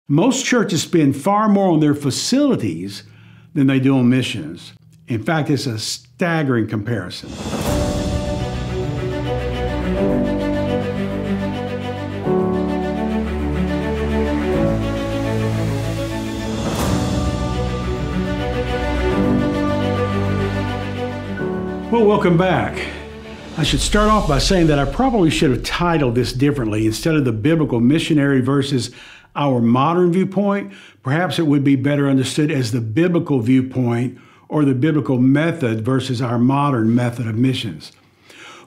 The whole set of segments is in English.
Most churches spend far more on their facilities than they do on missions. In fact, it's a staggering comparison. Well, welcome back. I should start off by saying that I probably should have titled this differently. Instead of the Biblical Missionary versus our Modern Viewpoint, perhaps it would be better understood as the Biblical Viewpoint or the Biblical Method versus our modern method of missions.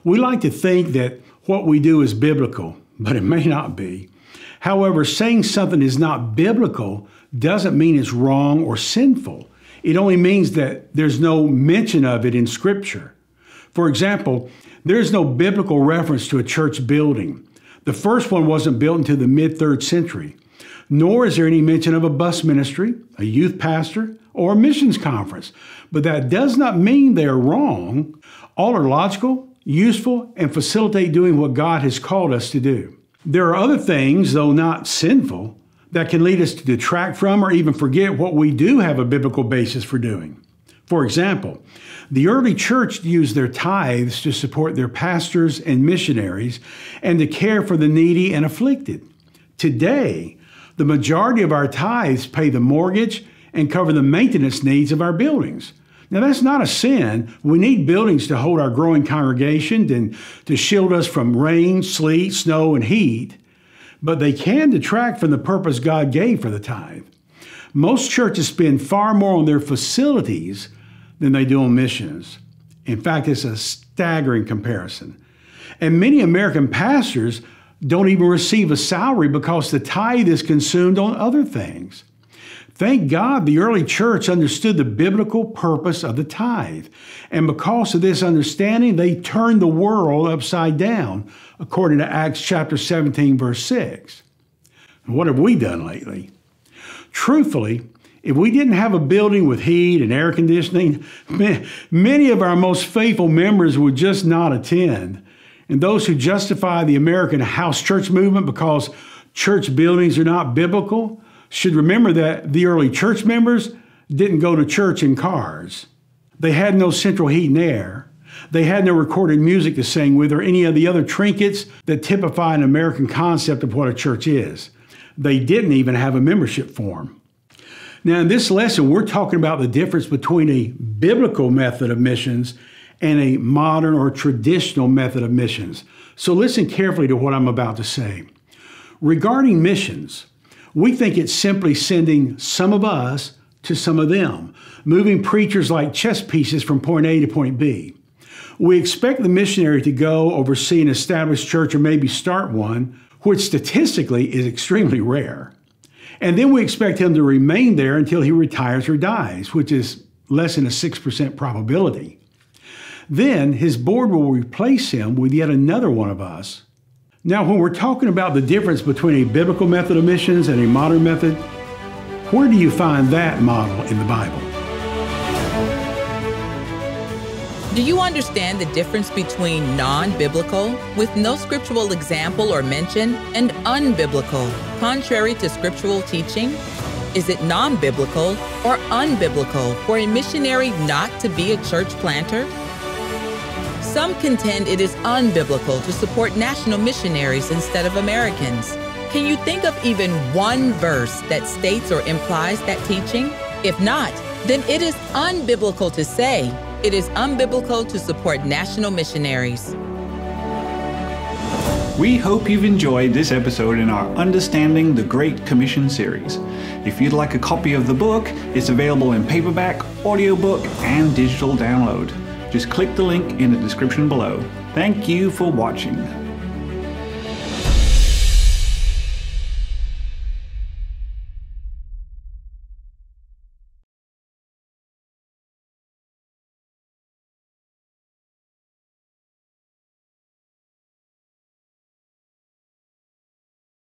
We like to think that what we do is biblical, but it may not be. However, saying something is not biblical doesn't mean it's wrong or sinful. It only means that there's no mention of it in Scripture. For example, there's no biblical reference to a church building. The first one wasn't built until the mid-3rd century. Nor is there any mention of a bus ministry, a youth pastor, or a missions conference. But that does not mean they are wrong. All are logical, useful, and facilitate doing what God has called us to do. There are other things, though not sinful, that can lead us to detract from or even forget what we do have a biblical basis for doing. For example, the early church used their tithes to support their pastors and missionaries and to care for the needy and afflicted. Today, the majority of our tithes pay the mortgage and cover the maintenance needs of our buildings. Now, that's not a sin. We need buildings to hold our growing congregation and to shield us from rain, sleet, snow, and heat. But they can detract from the purpose God gave for the tithe. Most churches spend far more on their facilities than they do on missions. In fact, it's a staggering comparison. And many American pastors don't even receive a salary because the tithe is consumed on other things. Thank God the early church understood the biblical purpose of the tithe. And because of this understanding, they turned the world upside down, according to Acts chapter 17, verse 6. And what have we done lately? Truthfully, if we didn't have a building with heat and air conditioning, many of our most faithful members would just not attend. And those who justify the American house church movement because church buildings are not biblical should remember that the early church members didn't go to church in cars. They had no central heat and air. They had no recorded music to sing with or any of the other trinkets that typify an American concept of what a church is. They didn't even have a membership form. Now, in this lesson, we're talking about the difference between a biblical method of missions and a modern or traditional method of missions. So listen carefully to what I'm about to say. Regarding missions, we think it's simply sending some of us to some of them, moving preachers like chess pieces from point A to point B. We expect the missionary to go oversee an established church or maybe start one, which statistically is extremely rare. And then we expect him to remain there until he retires or dies, which is less than a 6% probability. Then his board will replace him with yet another one of us. Now, when we're talking about the difference between a biblical method of missions and a modern method, where do you find that model in the Bible? Do you understand the difference between non-biblical, with no scriptural example or mention, and unbiblical, contrary to scriptural teaching? Is it non-biblical or unbiblical for a missionary not to be a church planter? Some contend it is unbiblical to support national missionaries instead of Americans. Can you think of even one verse that states or implies that teaching? If not, then it is unbiblical to say it is unbiblical to support national missionaries. We hope you've enjoyed this episode in our Understanding the Great Commission series. If you'd like a copy of the book, it's available in paperback, audiobook, and digital download. Just click the link in the description below. Thank you for watching.